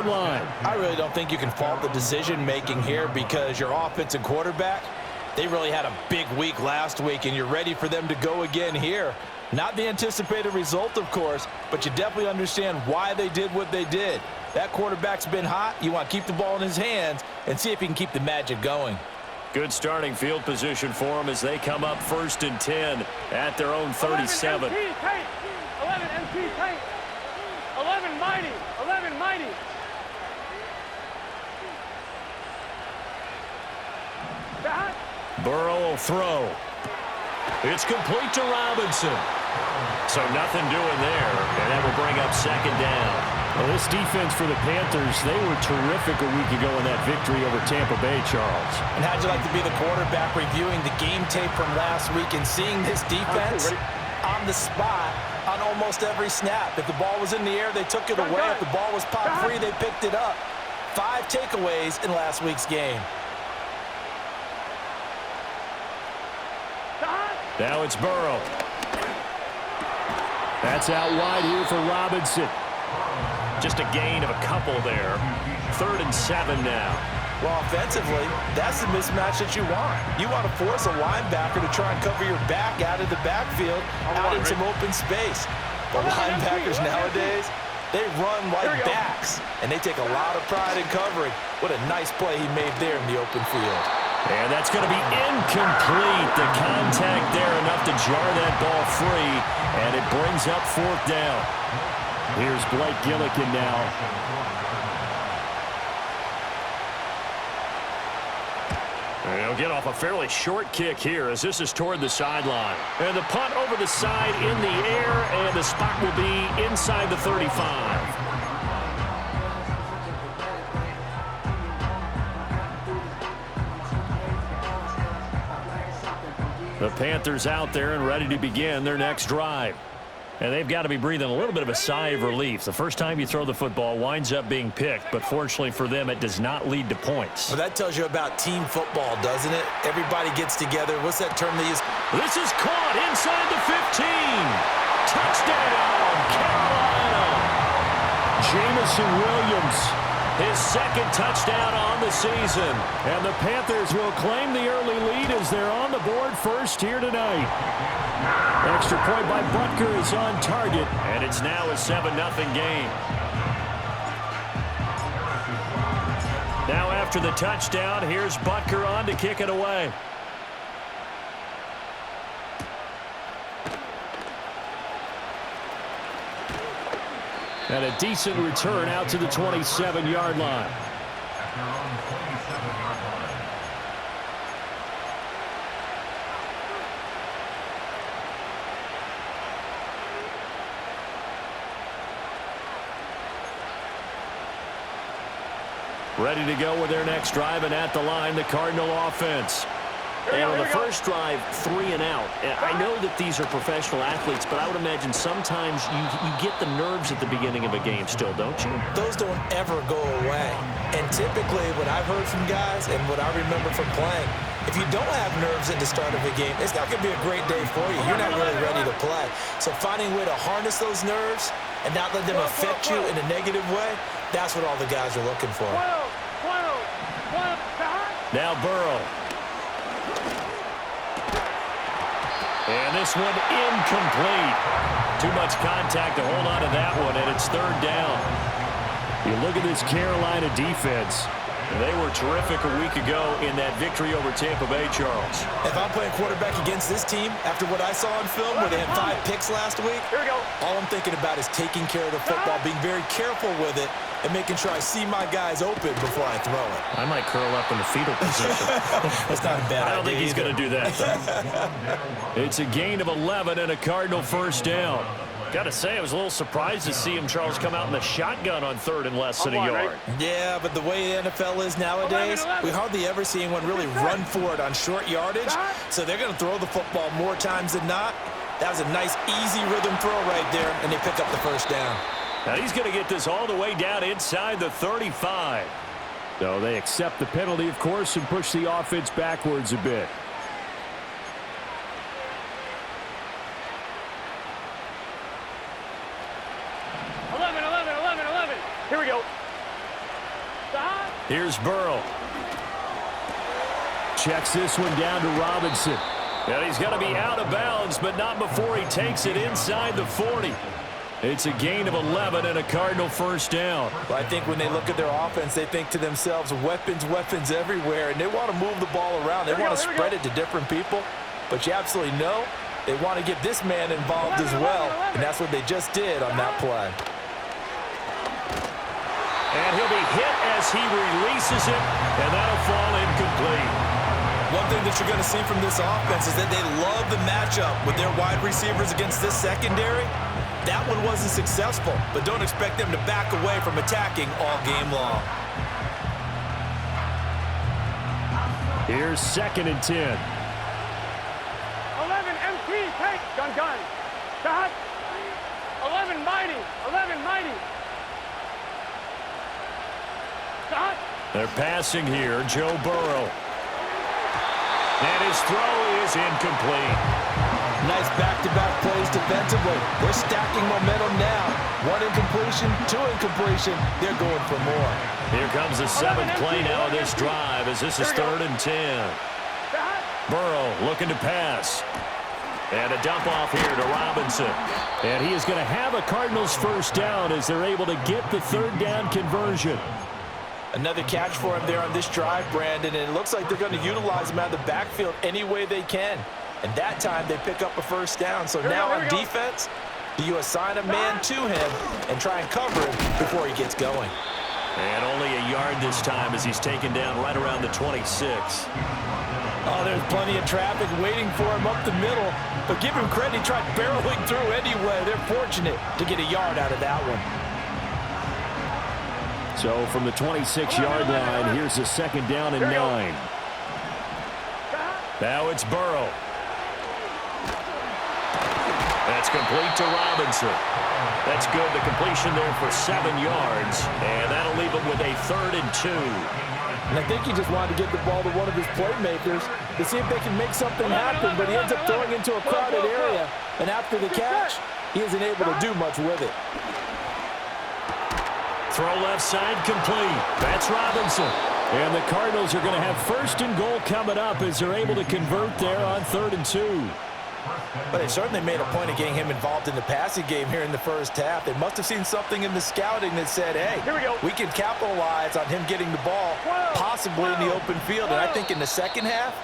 sideline. I really don't think you can fault the decision-making here because your offense and quarterback, they really had a big week last week, and you're ready for them to go again here. Not the anticipated result, of course, but you definitely understand why they did what they did. That quarterback's been hot. You want to keep the ball in his hands and see if he can keep the magic going. Good starting field position for them as they come up 1st and 10 at their own 37. 11 MP tight. 11 mighty. 11 mighty. Burrow will throw. It's complete to Robinson. So nothing doing there, and that will bring up 2nd down. Well, this defense for the Panthers, they were terrific a week ago in that victory over Tampa Bay, Charles. And how'd you like to be the quarterback reviewing the game tape from last week and seeing this defense on the spot on almost every snap? If the ball was in the air, they took it away. If the ball was pop free, they picked it up. 5 takeaways in last week's game. Now it's Burrow. That's out wide here for Robinson. Just a gain of a couple there. 3rd and 7 now. Well, offensively, that's the mismatch that you want. You want to force a linebacker to try and cover your back out of the backfield, out in some open space. The linebackers nowadays, they run like backs, and they take a lot of pride in covering. What a nice play he made there in the open field. And that's going to be incomplete. The contact there enough to jar that ball free, and it brings up 4th down. Here's Blake Gillikin now. And he'll get off a fairly short kick here as this is toward the sideline. And the punt over the side in the air, and the spot will be inside the 35. The Panthers out there and ready to begin their next drive. And they've got to be breathing a little bit of a sigh of relief. The first time you throw the football winds up being picked, but fortunately for them, it does not lead to points. Well, that tells you about team football, doesn't it? Everybody gets together. What's that term they use? This is caught inside the 15. Touchdown, Carolina. Jamison Williams, his 2nd touchdown on the season. And the Panthers will claim the early lead as they're on the board first here tonight. Extra point by Butker is on target, and it's now a 7-0 game. Now after the touchdown, here's Butker on to kick it away. And a decent return out to the 27-yard line. Ready to go with their next drive, and at the line, the Cardinal offense. And on the first drive, 3 and out. I know that these are professional athletes, but I would imagine sometimes you get the nerves at the beginning of a game still, don't you? Those don't ever go away. And typically, what I've heard from guys and what I remember from playing, if you don't have nerves at the start of a game, it's not going to be a great day for you. You're not really ready to play. So finding a way to harness those nerves and not let them affect you in a negative way, that's what all the guys are looking for. Now Burrow. And this one incomplete. Too much contact to hold on to that one, and it's 3rd down. You look at this Carolina defense. They were terrific a week ago in that victory over Tampa Bay, Charles. If I'm playing quarterback against this team, after what I saw on film where they had 5 picks last week, all I'm thinking about is taking care of the football, being very careful with it, and making sure I see my guys open before I throw it. I might curl up in the fetal position. That's not a bad idea. I don't think he's going to do that, though. It's a gain of 11 and a Cardinal 1st down. Got to say, I was a little surprised to see him, Charles, come out in the shotgun on 3rd and less than a yard. Yeah, but the way the NFL is nowadays, we hardly ever see anyone really run for it on short yardage. So they're going to throw the football more times than not. That was a nice, easy rhythm throw right there, and they pick up the 1st down. Now he's going to get this all the way down inside the 35. So they accept the penalty, of course, and push the offense backwards a bit. Here we go. Here's Burrow. Checks this one down to Robinson. And he's going to be out of bounds, but not before he takes it inside the 40. It's a gain of 11 and a Cardinal first down. Well, I think when they look at their offense, they think to themselves, weapons, weapons everywhere, and they want to move the ball around. They want to spread it to different people, but you absolutely know they want to get this man involved as well, and that's what they just did on that play. And he'll be hit as he releases it, and that'll fall incomplete. One thing that you're going to see from this offense is that they love the matchup with their wide receivers against this secondary. That one wasn't successful, but don't expect them to back away from attacking all game long. Here's 2nd and 10. 11 MP, take, gun. Stop. 11 mighty, 11 mighty. Stop. They're passing here, Joe Burrow. And his throw is incomplete. Nice back-to-back plays defensively. They're stacking momentum now. 1 incompletion, 2 incompletion. They're going for more. Here comes the 7th play now of this drive as this is 3rd and 10. Burrow looking to pass. And a dump off here to Robinson. And he is going to have a Cardinals first down as they're able to get the 3rd down conversion. Another catch for him there on this drive, Brandon, and it looks like they're going to utilize him out of the backfield any way they can. And that time they pick up a first down. So now on defense, do you assign a man to him and try and cover him before he gets going? And only a yard this time as he's taken down right around the 26. Oh, there's plenty of traffic waiting for him up the middle. But give him credit, he tried barreling through anyway. They're fortunate to get a yard out of that one. So from the 26-yard line, here's a 2nd down and 9. Now it's Burrow. That's complete to Robinson. That's good. The completion there for 7 yards. And that'll leave him with a 3rd and 2. And I think he just wanted to get the ball to one of his playmakers to see if they can make something happen, but he ends up throwing into a crowded area. And after the catch, he isn't able to do much with it. Throw left side complete. That's Robinson. And the Cardinals are going to have 1st and goal coming up as they're able to convert there on 3rd and 2. But they certainly made a point of getting him involved in the passing game here in the first half. They must have seen something in the scouting that said, hey, we can capitalize on him getting the ball possibly in the open field. And I think in the second half,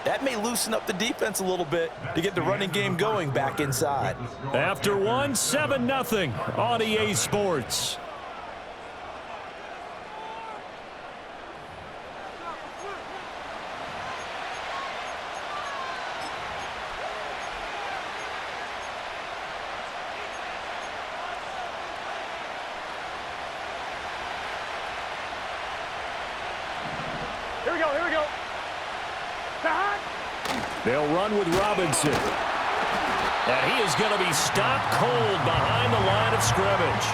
that may loosen up the defense a little bit to get the running game going back inside. After 1, 7-0 on EA Sports. Here we go. They'll run with Robinson. And he is going to be stopped cold behind the line of scrimmage.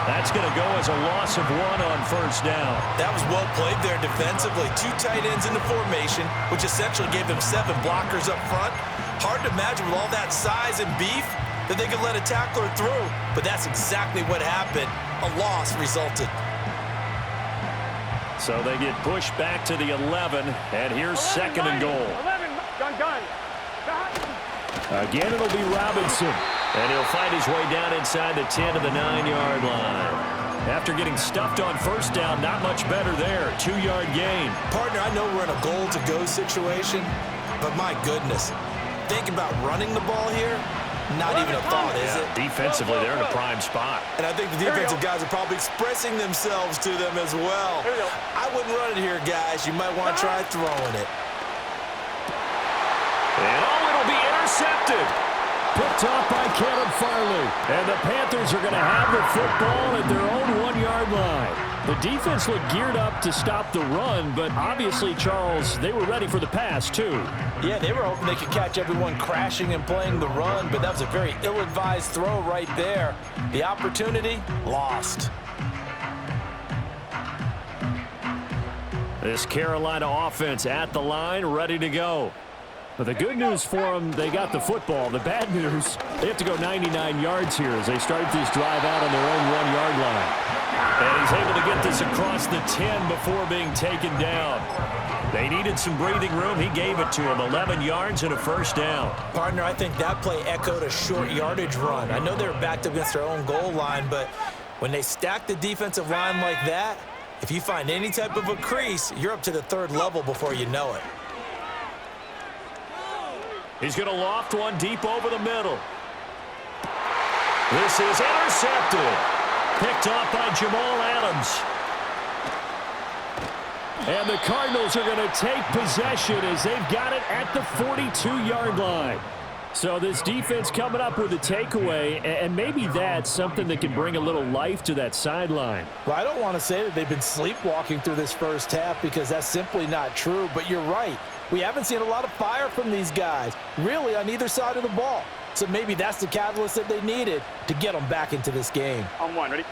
That's going to go as a loss of 1 on 1st down. That was well played there defensively. 2 tight ends in the formation, which essentially gave them 7 blockers up front. Hard to imagine with all that size and beef that they could let a tackler through. But that's exactly what happened. A loss resulted. So they get pushed back to the 11, and here's 2nd and goal. 11, gun. Again, it'll be Robinson, and he'll find his way down inside the 10 to the 9-yard line. After getting stuffed on 1st down, not much better there. 2-yard gain. Partner, I know we're in a goal-to-go situation, but my goodness, think about running the ball here. Not even a thought, is it? Defensively, they're in a prime spot. And I think the defensive guys are probably expressing themselves to them as well. I wouldn't run it here, guys. You might want to try throwing it. And it'll be intercepted. Picked off by Caleb Farley. And the Panthers are going to have the football at their own 1-yard line. The defense looked geared up to stop the run, but obviously, Charles, they were ready for the pass, too. Yeah, they were hoping they could catch everyone crashing and playing the run, but that was a very ill-advised throw right there. The opportunity, lost. This Carolina offense at the line, ready to go. But the good news for them, they got the football. The bad news, they have to go 99 yards here as they start this drive out on their own 1-yard line. And he's able to get this across the 10 before being taken down. They needed some breathing room. He gave it to him. 11 yards and a first down. Partner, I think that play echoed a short yardage run. I know they were backed up against their own goal line, but when they stack the defensive line like that, if you find any type of a crease, you're up to the third level before you know it. He's going to loft one deep over the middle. This is intercepted. Picked off by Jamal Adams. And the Cardinals are going to take possession as they've got it at the 42-yard line. So this defense coming up with a takeaway, and maybe that's something that can bring a little life to that sideline. Well, I don't want to say that they've been sleepwalking through this first half because that's simply not true, but you're right. We haven't seen a lot of fire from these guys, really on either side of the ball. So maybe that's the catalyst that they needed to get them back into this game. On one, ready?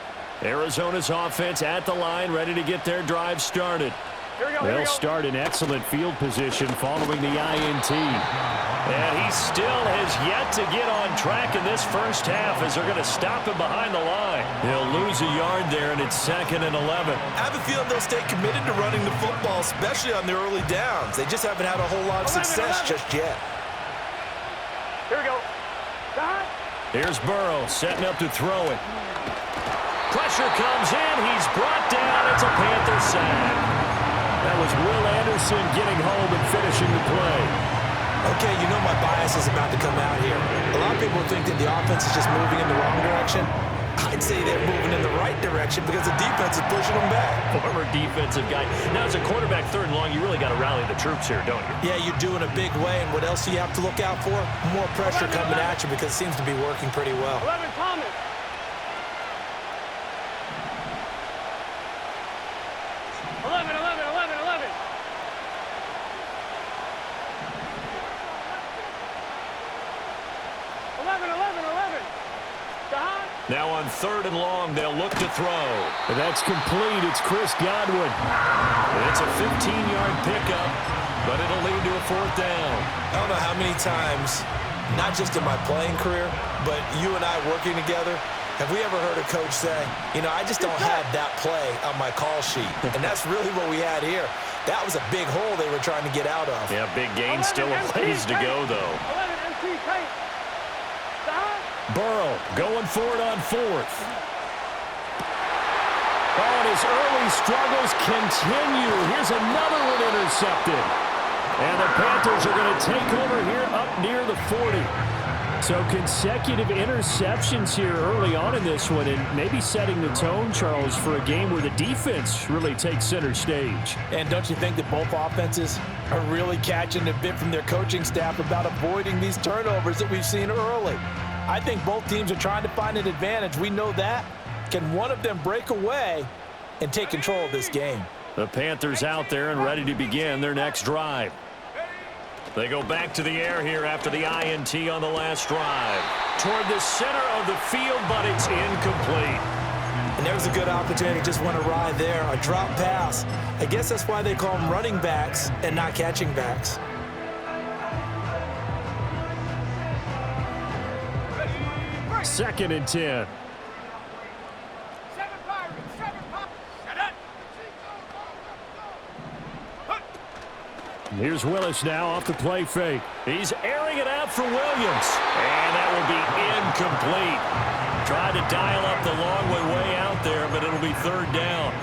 Arizona's offense at the line, ready to get their drive started. They'll start in excellent field position following the INT. And he still has yet to get on track in this first half as they're going to stop him behind the line. He'll lose a yard there, and it's 2nd and 11. I have a feeling they'll stay committed to running the football, especially on the early downs. They just haven't had a whole lot of success just yet. Here we go. Here's Burrow setting up to throw it. Pressure comes in. He's brought down. It's a Panther sack. That was Will Anderson getting home and finishing the play. Okay, you know my bias is about to come out here. A lot of people think that the offense is just moving in the wrong direction. I'd say they're moving in the right direction because the defense is pushing them back. Former defensive guy. Now, as a quarterback, 3rd and long, you really got to rally the troops here, don't you? Yeah, you do in a big way. And what else do you have to look out for? More pressure coming at you because it seems to be working pretty well. 11, Thomas. 11. 11. Now on 3rd and long, they'll look to throw. And that's complete. It's Chris Godwin. It's a 15-yard pickup, but it'll lead to a 4th down. I don't know how many times, not just in my playing career, but you and I working together, have we ever heard a coach say, you know, I just don't have that play on my call sheet. And that's really what we had here. That was a big hole they were trying to get out of. Yeah, big gain, still a ways to go, though. 11 MT tight. Burrow going for it on 4th. Oh, and his early struggles continue. Here's another one intercepted. And the Panthers are going to take over here up near the 40. So consecutive interceptions here early on in this one, and maybe setting the tone, Charles, for a game where the defense really takes center stage. And don't you think that both offenses are really catching a bit from their coaching staff about avoiding these turnovers that we've seen early? I think both teams are trying to find an advantage. We know that. Can one of them break away and take control of this game? The Panthers out there and ready to begin their next drive. They go back to the air here after the INT on the last drive. Toward the center of the field, but it's incomplete. And there's a good opportunity. Just want to ride there. A drop pass. I guess that's why they call them running backs and not catching backs. Second and 10. Here's Willis now off the play fake. He's airing it out for Williams. And that will be incomplete. Tried to dial up the long way out there, but it'll be 3rd down.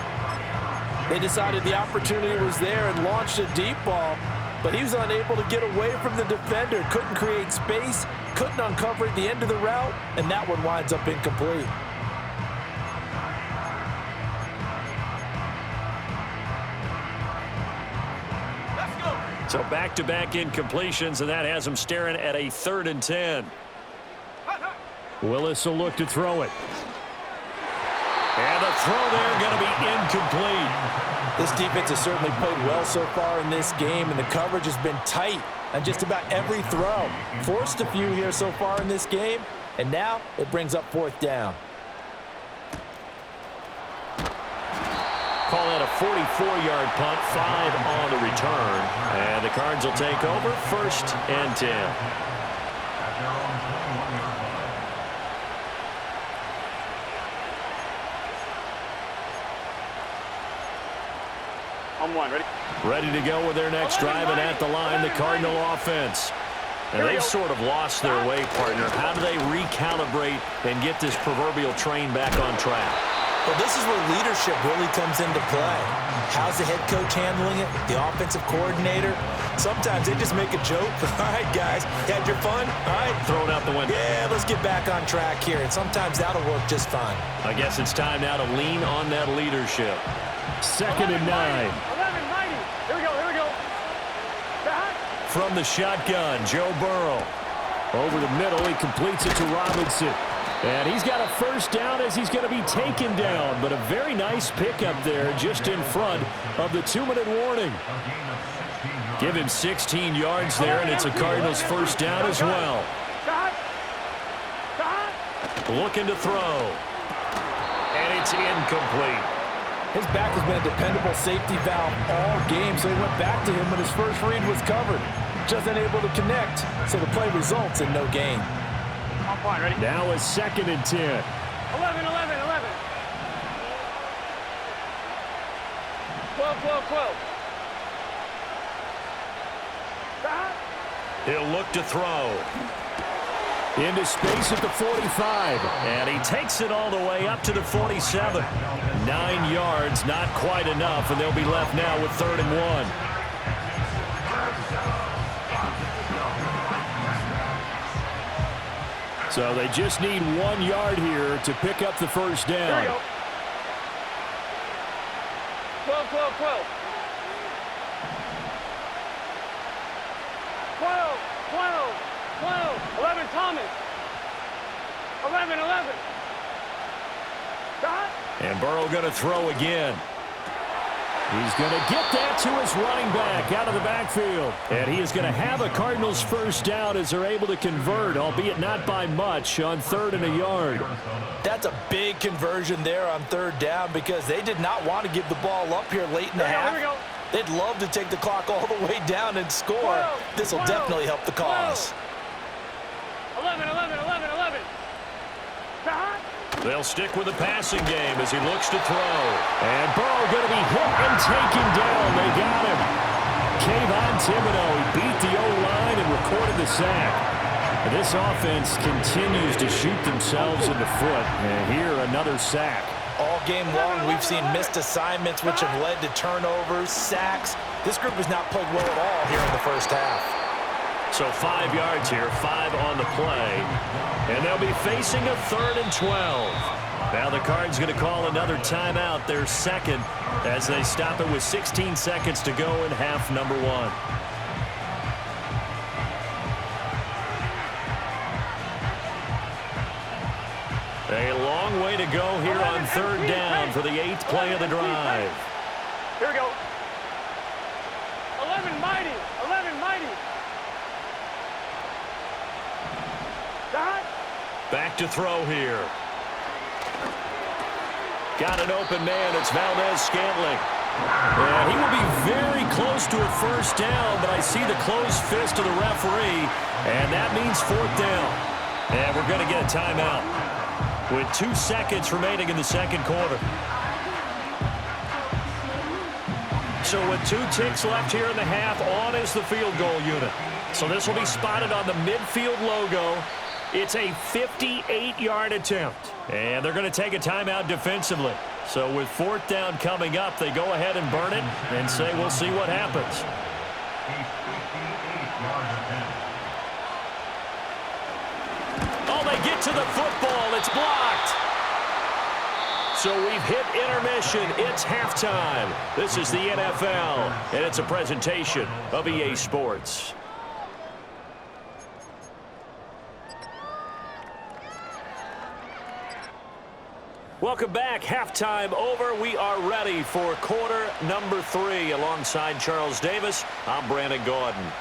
They decided the opportunity was there and launched a deep ball, but he was unable to get away from the defender. Couldn't create space, couldn't uncover at the end of the route, and that one winds up incomplete. So back-to-back incompletions, and that has them staring at a 3rd and 10. Willis will look to throw it. And the throw there going to be incomplete. This defense has certainly played well so far in this game, and the coverage has been tight on just about every throw. Forced a few here so far in this game, and now it brings up 4th down. Call that a 44-yard punt, 5 on the return. And the Cards will take over, 1st and 10. On one, ready? Ready to go with their next drive, and at the line, the Cardinal offense. And they've sort of lost their way, partner. How do they recalibrate and get this proverbial train back on track? Well, this is where leadership really comes into play. How's the head coach handling it? The offensive coordinator? Sometimes they just make a joke. All right, guys, you had your fun? All right. Throw it out the window. Yeah, let's get back on track here. And sometimes that'll work just fine. I guess it's time now to lean on that leadership. 2nd and 9. 11, mighty. Here we go, here we go. Back. From the shotgun, Joe Burrow. Over the middle, he completes it to Robinson. And he's got a first down as he's going to be taken down. But a very nice pickup there just in front of the 2-minute warning. Give him 16 yards there, and it's a Cardinals first down as well. Looking to throw. And it's incomplete. His back has been a dependable safety valve all game, so he went back to him when his first read was covered. Just unable to connect, so the play results in no gain. On point, ready? Now it's 2nd and 10. 11. 12. Back. He'll look to throw. Into space at the 45. And he takes it all the way up to the 47. 9 yards, not quite enough, and they'll be left now with 3rd and 1. So they just need 1 yard here to pick up the first down. Here we go. 12. 11, Thomas. 11. Back. And Burrow going to throw again. He's going to get that to his running back out of the backfield. And he is going to have a Cardinals first down as they're able to convert, albeit not by much, on 3rd and a yard. That's a big conversion there on 3rd down because they did not want to give the ball up here late in the half. Here we go. They'd love to take the clock all the way down and score. This will definitely help the cause. 11. Back. They'll stick with the passing game as he looks to throw. And Burrow going to be hit and taken down. They got him. Tbmv2, he beat the O-line and recorded the sack. And this offense continues to shoot themselves in the foot. And here, another sack. All game long, we've seen missed assignments, which have led to turnovers, sacks. This group has not played well at all here in the first half. So 5 yards here, 5 on the play. And they'll be facing a 3rd and 12. Now the Cards going to call another timeout, their 2nd, as they stop it with 16 seconds to go in half number 1. A long way to go here on 3rd down for the 8th play of the drive. Here we go. 11, mighty. Back to throw here. Got an open man. It's Valdez-Scantling. And he will be very close to a first down, but I see the closed fist of the referee, and that means 4th down. And we're going to get a timeout with 2 seconds remaining in the 2nd quarter. So with 2 ticks left here in the half, on is the field goal unit. So this will be spotted on the midfield logo. It's a 58-yard attempt. And they're going to take a timeout defensively. So with 4th down coming up, they go ahead and burn it and say we'll see what happens. Oh, they get to the football. It's blocked. So we've hit intermission. It's halftime. This is the NFL, and it's a presentation of EA Sports. Welcome back. Halftime over. We are ready for quarter number 3. Alongside Charles Davis, I'm Brandon Gordon.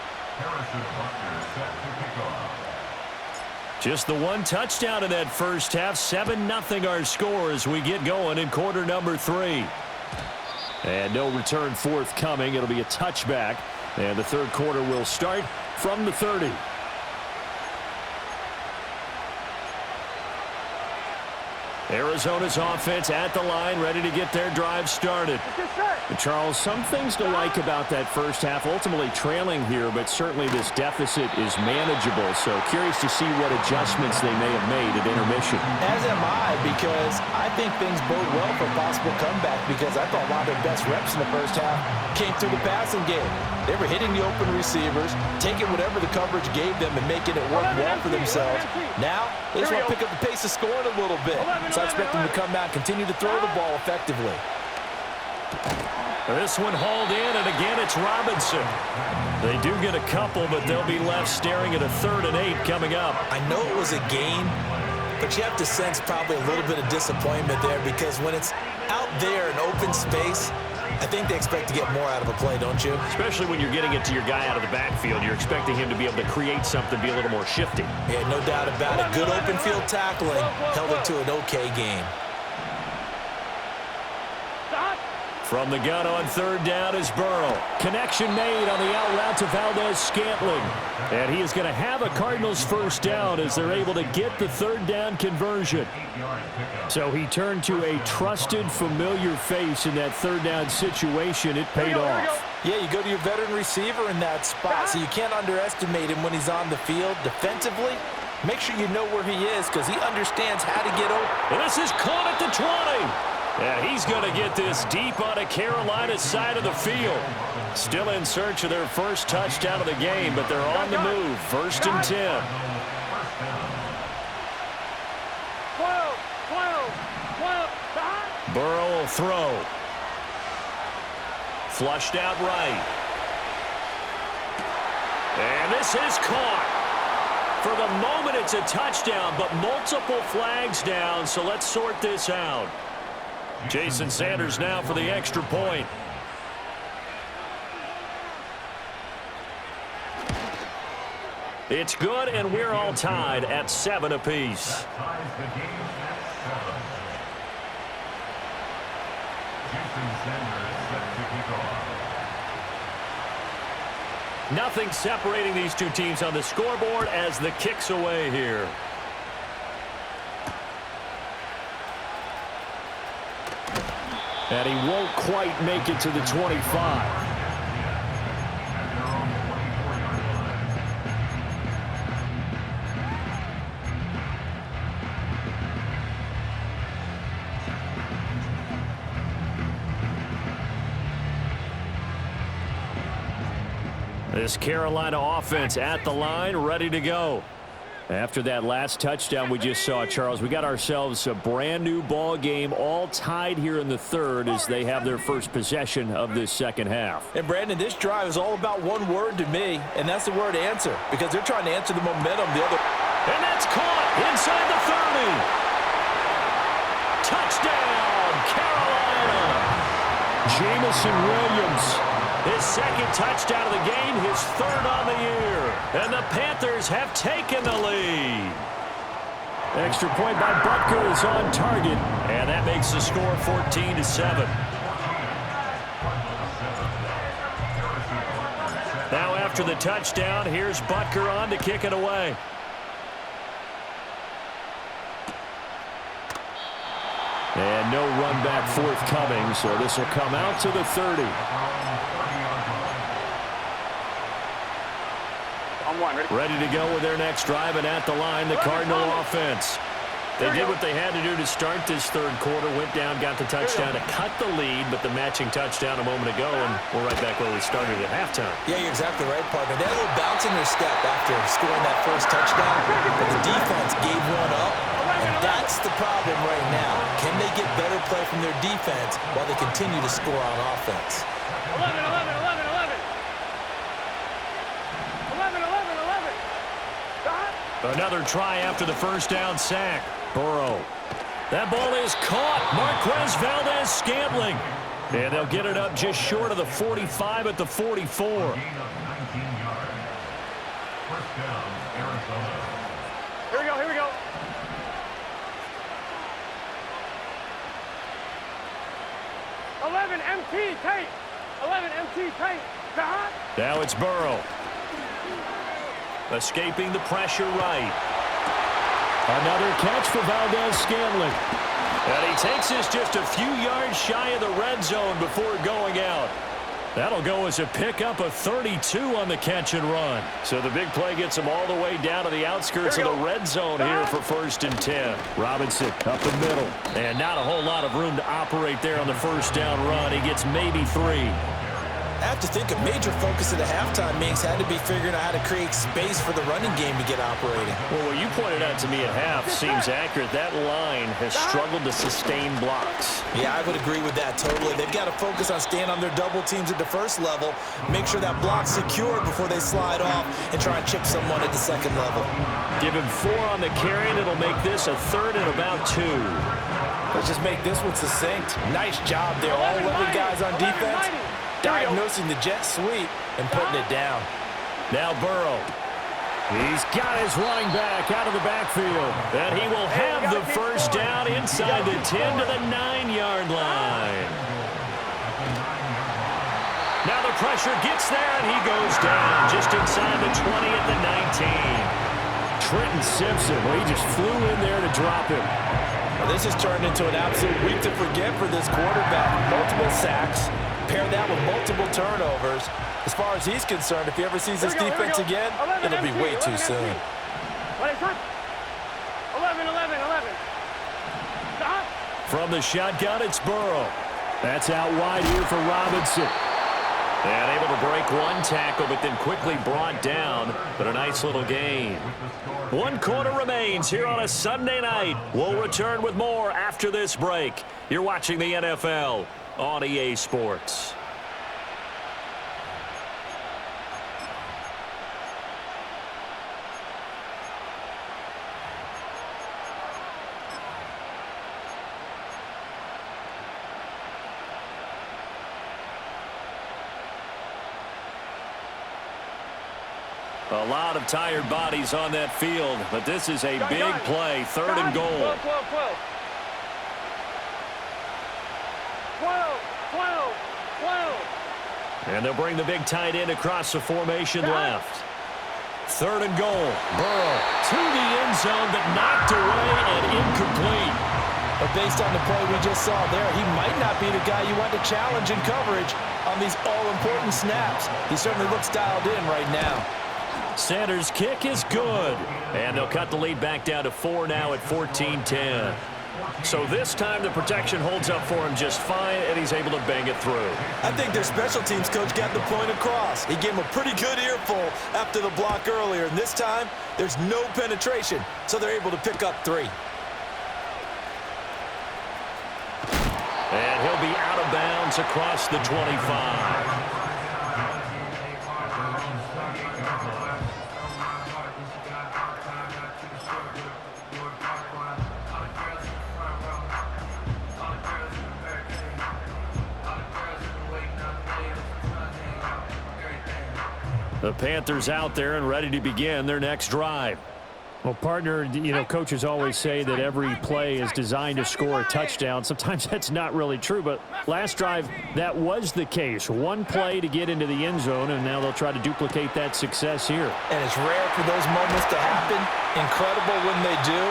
Just the 1 touchdown in that first half. 7-0 our score as we get going in quarter number 3. And no return forthcoming. It'll be a touchback. And the 3rd quarter will start from the 30. Arizona's offense at the line, ready to get their drive started. And Charles, some things to like about that first half. Ultimately trailing here, but certainly this deficit is manageable. So curious to see what adjustments they may have made at intermission. As am I, because I think things bode well for a possible comeback, because I thought a lot of their best reps in the first half came through the passing game. They were hitting the open receivers, taking whatever the coverage gave them and making it work well for themselves. Now, they just want to pick up the pace of scoring a little bit. So I expect them to come out and continue to throw the ball effectively. This one hauled in, and again it's Robinson. They do get a couple, but they'll be left staring at a 3rd and 8 coming up. I know it was a gain, but you have to sense probably a little bit of disappointment there, because when it's out there in open space, I think they expect to get more out of a play, don't you? Especially when you're getting it to your guy out of the backfield. You're expecting him to be able to create something, be a little more shifty. Yeah, no doubt about it. Good open field tackling held it to an okay game. From the gun on 3rd down is Burrow. Connection made on the out route to Valdez-Scantling. And he is going to have a Cardinals first down as they're able to get the 3rd down conversion. So he turned to a trusted, familiar face in that 3rd down situation. It paid off. Yeah, you go to your veteran receiver in that spot, so you can't underestimate him when he's on the field. Defensively, make sure you know where he is, because he understands how to get open. And this is caught at the 20. Yeah, he's going to get this deep on a Carolina side of the field. Still in search of their first touchdown of the game, but they're on the move. 1st and 10. 12. Burrow will throw. Flushed out right. And this is caught. For the moment, it's a touchdown, but multiple flags down, so let's sort this out. Jason Sanders now for the extra point. It's good, and we're all tied at 7 apiece. Nothing separating these two teams on the scoreboard as the kick's away here. And he won't quite make it to the 25. This Carolina offense at the line, ready to go. After that last touchdown we just saw, Charles, we got ourselves a brand new ball game, all tied here in the 3rd as they have their first possession of this 2nd half. And Brandon, this drive is all about one word to me, and that's the word answer, because they're trying to answer the momentum the other. And that's caught inside the 30. Touchdown, Carolina. Jamison Williams. His 2nd touchdown of the game, his 3rd on the year. And the Panthers have taken the lead. Extra point by Butker is on target. And that makes the score 14-7. Now after the touchdown, here's Butker on to kick it away. And no run back forthcoming, so this will come out to the 30. Ready to go with their next drive, and at the line, the Cardinal offense. They did what they had to do to start this 3rd quarter, went down, got the touchdown to cut the lead, but the matching touchdown a moment ago, and we're right back where we started at halftime. Yeah, you're exactly right, partner. They had a little bounce in their step after scoring that first touchdown, but the defense gave one up, and that's the problem right now. Can they get better play from their defense while they continue to score on offense? 11. Another try after the first down sack. Burrow. That ball is caught. Marquez Valdez-Scantling. And they'll get it up just short of the 45 at the 44. Here we go. 11 MT tape. 11 MT tape. Now it's Burrow. Escaping the pressure right. Another catch for Valdez-Scantling. And he takes this just a few yards shy of the red zone before going out. That'll go as a pickup of 32 on the catch and run. So the big play gets him all the way down to the outskirts of the red zone here for 1st and 10. Robinson up the middle. And not a whole lot of room to operate there on the first down run. He gets maybe 3. I have to think a major focus of the halftime meetings had to be figuring out how to create space for the running game to get operating. Well, what you pointed out to me at half seems accurate. That line has struggled to sustain blocks. Yeah, I would agree with that totally. They've got to focus on staying on their double teams at the first level, make sure that block's secured before they slide off and try and chip someone at the second level. Give him 4 on the carry, and it'll make this a 3rd and about 2. Let's just make this one succinct. Nice job there. All 11 guys on defense diagnosing the jet sweep and putting it down. Now Burrow. He's got his running back out of the backfield. And he will have the first down inside the 10 to the 9-yard line. Now the pressure gets there, and he goes down just inside the 20 at the 19. Trenton Simpson, well, he just flew in there to drop him. Well, this has turned into an absolute week to forget for this quarterback. Multiple sacks. Pair that with multiple turnovers. As far as he's concerned, if he ever sees this defense again, it'll be way too soon. 11, 11, 11. Stop. From the shotgun, it's Burrow. That's out wide here for Robinson. And able to break one tackle, but then quickly brought down. But a nice little gain. 1 quarter remains here on a Sunday night. We'll return with more after this break. You're watching the NFL on EA Sports. A lot of tired bodies on that field, but this is a big play. 3rd and goal. 12. And they'll bring the big tight end across the formation left. 3rd and goal. Burrow to the end zone, but knocked away and incomplete. But based on the play we just saw there, he might not be the guy you want to challenge in coverage on these all-important snaps. He certainly looks dialed in right now. Sanders' kick is good. And they'll cut the lead back down to 4 now at 14-10. So this time the protection holds up for him just fine, and he's able to bang it through. I think their special teams coach got the point across. He gave him a pretty good earful after the block earlier, and this time there's no penetration, so they're able to pick up 3. And he'll be out of bounds across the 25. The Panthers out there and ready to begin their next drive. Well, partner, coaches always say that every play is designed to score a touchdown. Sometimes that's not really true, but last drive, that was the case. 1 play to get into the end zone, and now they'll try to duplicate that success here. And it's rare for those moments to happen. Incredible when they do.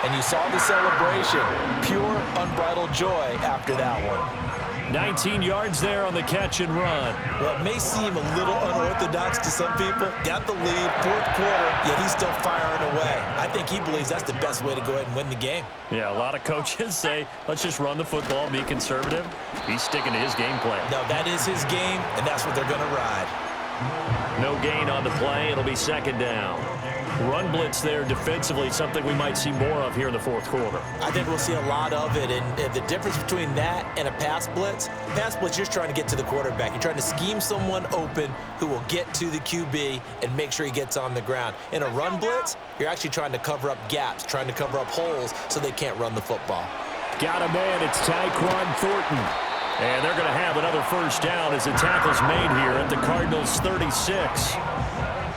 And you saw the celebration. Pure, unbridled joy after that one. 19 yards there on the catch and run. Well, it may seem a little unorthodox to some people. Got the lead, 4th quarter, yet he's still firing away. I think he believes that's the best way to go ahead and win the game. Yeah, a lot of coaches say, let's just run the football, be conservative. He's sticking to his game plan. No, that is his game, and that's what they're going to ride. No gain on the play. It'll be 2nd down. Run blitz there defensively, something we might see more of here in the 4th quarter. I think we'll see a lot of it, and the difference between that and a pass blitz, you're just trying to get to the quarterback. You're trying to scheme someone open who will get to the QB and make sure he gets on the ground. In a run blitz, you're actually trying to cover up gaps, trying to cover up holes so they can't run the football. Got a man, it's Tyquan Thornton. And they're going to have another first down as the tackle's made here at the Cardinals' 36.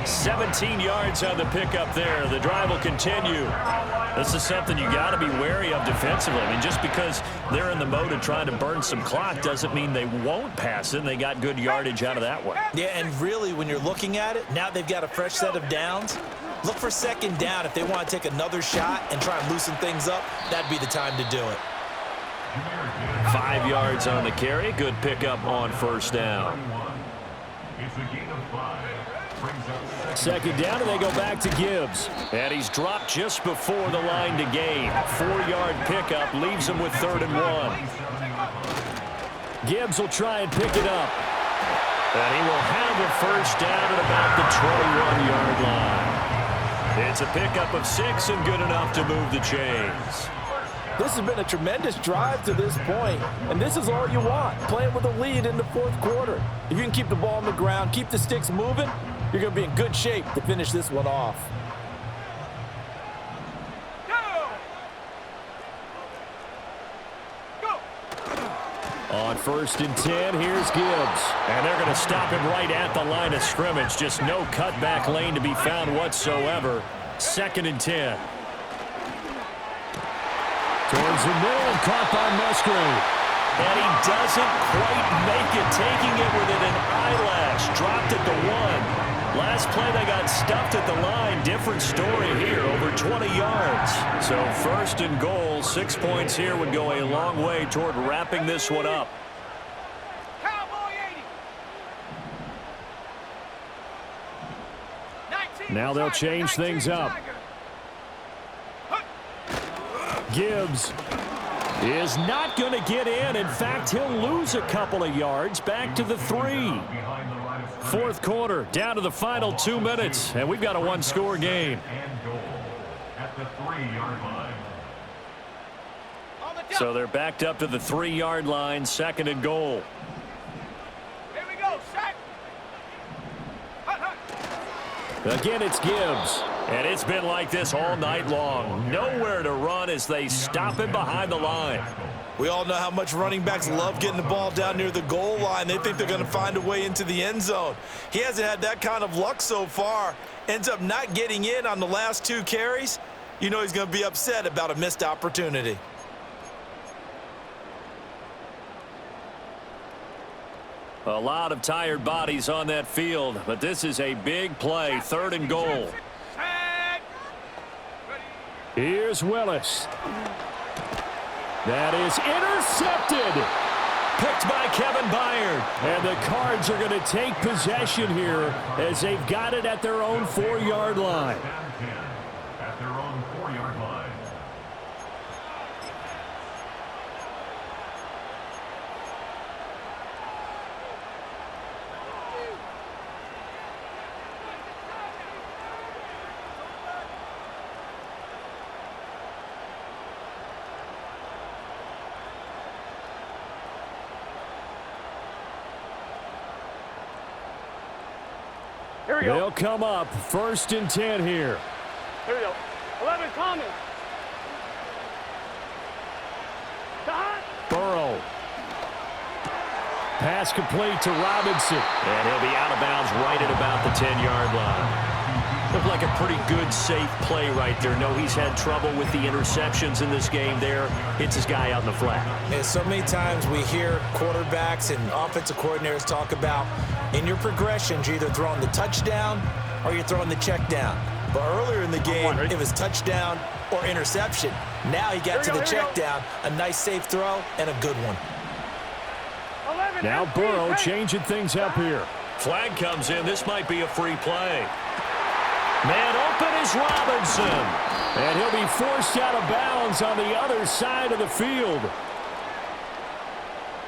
17 yards on the pickup there. The drive will continue. This is something you got to be wary of defensively. I mean, just because they're in the mode of trying to burn some clock doesn't mean they won't pass it. They got good yardage out of that one. Yeah, and really, when you're looking at it, now they've got a fresh set of downs. Look for 2nd down. If they want to take another shot and try and loosen things up, that'd be the time to do it. 5 yards on the carry. Good pickup on first down. Second down, and they go back to Gibbs. And he's dropped just before the line to gain. 4-yard pickup leaves him with 3rd and 1. Gibbs will try and pick it up. And he will have a first down at about the 21-yard line. It's a pickup of 6 and good enough to move the chains. This has been a tremendous drive to this point, and this is all you want, playing with a lead in the 4th quarter. If you can keep the ball on the ground, keep the sticks moving, you're going to be in good shape to finish this one off. On 1st and 10, here's Gibbs. And they're going to stop him right at the line of scrimmage. Just no cutback lane to be found whatsoever. 2nd and 10. Towards the middle and caught by Musgrave. And he doesn't quite make it, taking it within an eyelash. Dropped at the 1. Last play, they got stuffed at the line. Different story here, over 20 yards. So 1st and goal, 6 points here would go a long way toward wrapping this one up. Now they'll change things up. Gibbs is not going to get in. In fact, he'll lose a couple of yards back to the 3. 4th quarter, down to the final 2 minutes, and we've got a 1-score game. So they're backed up to the 3-yard line, 2nd and goal. Here we go, set. Again, it's Gibbs. And it's been like this all night long. Nowhere to run as they stop him behind the line. We all know how much running backs love getting the ball down near the goal line. They think they're going to find a way into the end zone. He hasn't had that kind of luck so far. Ends up not getting in on the last 2 carries. You know he's going to be upset about a missed opportunity. A lot of tired bodies on that field, but this is a big play, 3rd and goal. Here's Willis. That is intercepted. Picked by Kevin Byard. And the Cards are going to take possession here as they've got it at their own 4-yard line. At their own 4-yard line. Here we go. They'll come up 1st and 10 here. Here we go. 11 Thomas. Burrow. Pass complete to Robinson. And he'll be out of bounds right at about the 10-yard line. Looked like a pretty good, safe play right there. No, he's had trouble with the interceptions in this game there. Hits his guy out in the flat. And so many times we hear quarterbacks and offensive coordinators talk about in your progressions, you're either throwing the touchdown or you're throwing the check down. But earlier in the game, it was touchdown or interception. Now he got to the check down, a nice safe throw, and a good one. Now Burrow changing things up here. Flag comes in. This might be a free play. Man open is Robinson. And he'll be forced out of bounds on the other side of the field.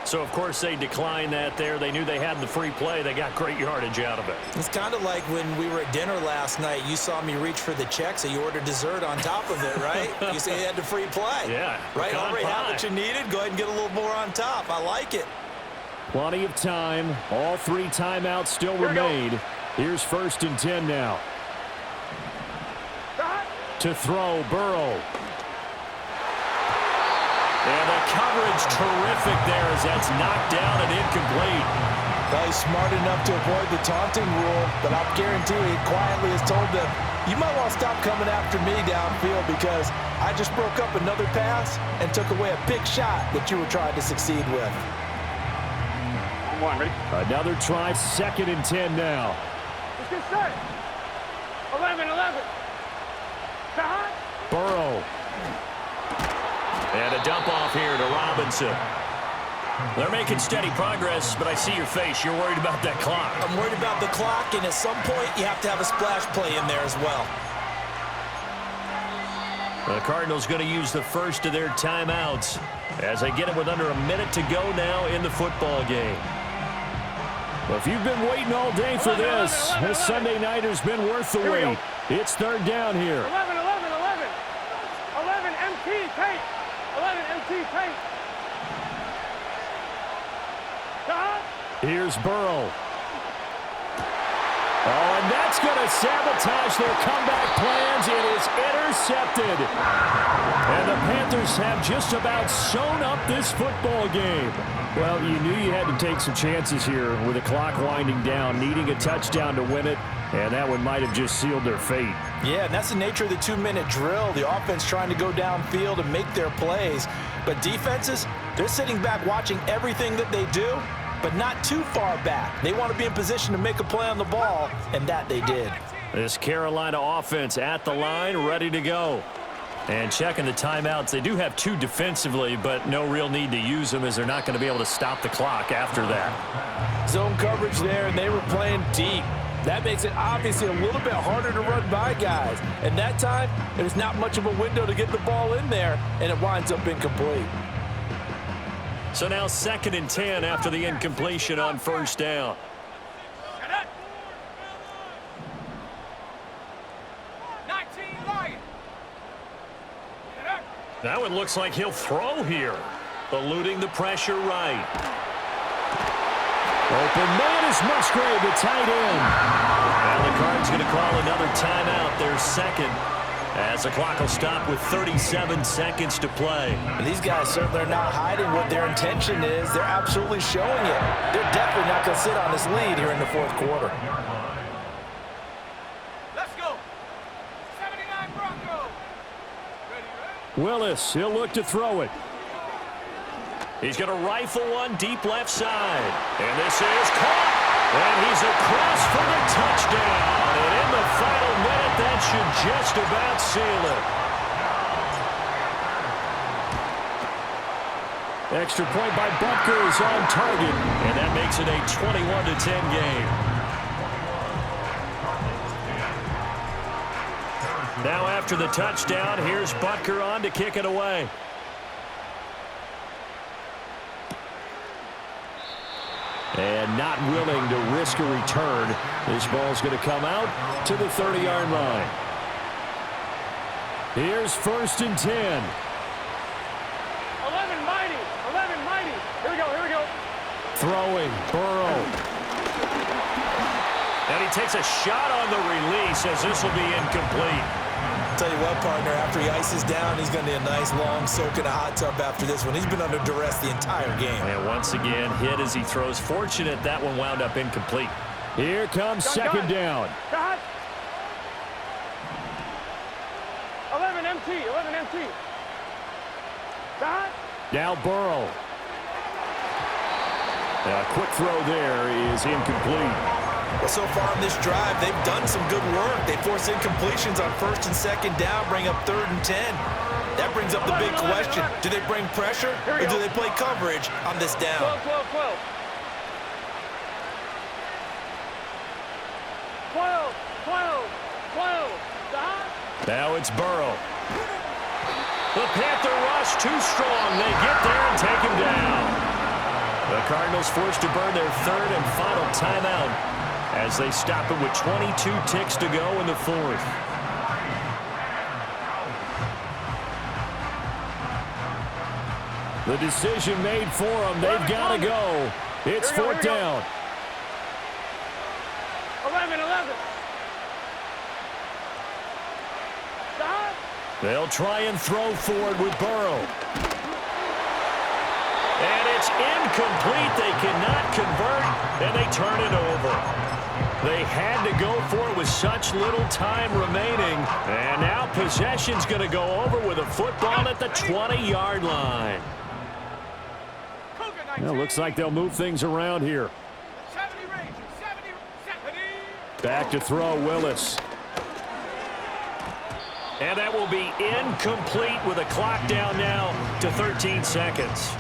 So, of course, they declined that there. They knew they had the free play. They got great yardage out of it. It's kind of like when we were at dinner last night. You saw me reach for the check, so you ordered dessert on top of it, right? You say you had the free play. Yeah. Right? Already had what you needed. Go ahead and get a little more on top. I like it. Plenty of time. All 3 timeouts still remain. Here's 1st and 10 now. To throw, Burrow. And the coverage terrific there as that's knocked down and incomplete. Well, he's smart enough to avoid the taunting rule, but I'll guarantee he quietly has told them, you might want to stop coming after me downfield because I just broke up another pass and took away a big shot that you were trying to succeed with. Come on, ready? Another try, 2nd and 10 now. Let's get set. 11. Burrow. And a dump off here to Robinson. They're making steady progress, but I see your face. You're worried about that clock. I'm worried about the clock, and at some point, you have to have a splash play in there as well. The Cardinals going to use the first of their timeouts as they get it with under a minute to go now in the football game. Well, if you've been waiting all day for this Sunday nighter's been worth the wait. It's third down here. 11, 11, 11. 11 MT tape. 11 MT tape. Here's Burrow. Oh, and that's going to sabotage their comeback plans. It is intercepted. And the Panthers have just about sewn up this football game. Well, you knew you had to take some chances here with the clock winding down, needing a touchdown to win it, and that one might have just sealed their fate. Yeah, and that's the nature of the 2-minute drill. The offense trying to go downfield and make their plays. But defenses, they're sitting back watching everything that they do, but not too far back. They want to be in position to make a play on the ball, and that they did. This Carolina offense at the line, ready to go. And checking the timeouts, they do have 2 defensively, but no real need to use them as they're not going to be able to stop the clock after that. Zone coverage there, and they were playing deep. That makes it obviously a little bit harder to run by guys. And that time, there's not much of a window to get the ball in there, and it winds up incomplete. So now 2nd and 10 after the incompletion on first down. That one looks like he'll throw here. Eluding the pressure right. Open man is Musgrave, the tight end. And the Cards going to call another timeout, their second, as the clock will stop with 37 seconds to play. And these guys certainly are not hiding what their intention is. They're absolutely showing it. They're definitely not going to sit on this lead here in the 4th quarter. Let's go. 79 Bronco. Willis, he'll look to throw it. He's going to rifle one deep left side. And this is caught. And he's across for the touchdown. And in the final minute, that should just about seal it. Extra point by Butker is on target. And that makes it a 21-10 game. Now after the touchdown, here's Butker on to kick it away. And not willing to risk a return. This ball's going to come out to the 30-yard line. Here's 1st and 10. 11 mighty. 11 mighty. Here we go. Here we go. Throwing, Burrow. And he takes a shot on the release as this will be incomplete. Tell you what, partner, after he ices down, he's going to need a nice long soak in a hot tub after this one. He's been under duress the entire game. And once again, hit as he throws. Fortunate that one wound up incomplete. Here comes second down. Got 11 MT. 11 MT. Got. Now Burrow. A quick throw there is incomplete. Well, so far in this drive, they've done some good work. They force incompletions on 1st and 2nd down, bring up 3rd and 10. That brings up the big question. Do they bring pressure or do they play coverage on this down? 12, 12, 12. 12, 12, 12. Now it's Burrow. The Panther rush too strong. They get there and take him down. The Cardinals forced to burn their 3rd and final timeout as they stop it with 22 ticks to go in the 4th. The decision made for them. They've got to go. It's 4th down. 11, 11. They'll try and throw forward with Burrow. And it's incomplete. They cannot convert, and they turn it over. They had to go for it with such little time remaining. And now possession's going to go over with a football at the 20-yard line. Well, looks like they'll move things around here. Back to throw, Willis. And that will be incomplete with a clock down now to 13 seconds.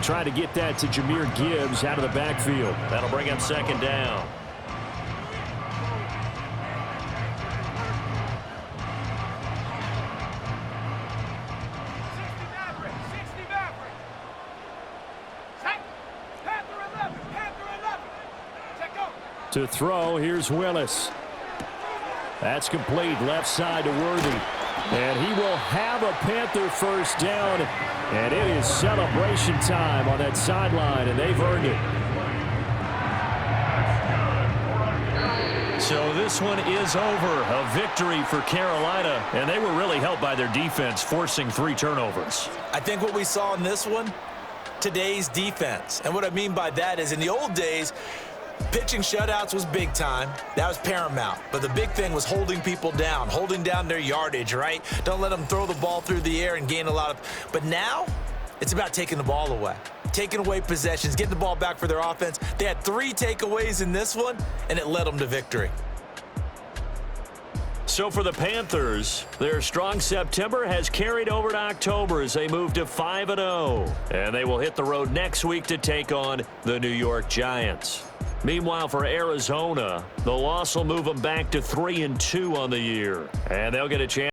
Try to get that to Jahmyr Gibbs out of the backfield. That'll bring up second down. To throw, here's Willis. That's complete, left side to Worthy. And he will have a Panther first down. And it is celebration time on that sideline, and they've earned it. So this one is over. A victory for Carolina, and they were really helped by their defense, forcing 3 turnovers. I think what we saw in this one, today's defense. And what I mean by that is in the old days, pitching shutouts was big time. That was paramount. But the big thing was holding people down, holding down their yardage, right? Don't let them throw the ball through the air and gain a lot of... But now, it's about taking the ball away. Taking away possessions, getting the ball back for their offense. They had 3 takeaways in this one, and it led them to victory. So for the Panthers, their strong September has carried over to October as they move to 5-0. And they will hit the road next week to take on the New York Giants. Meanwhile, for Arizona, the loss will move them back to 3-2 on the year. And they'll get a chance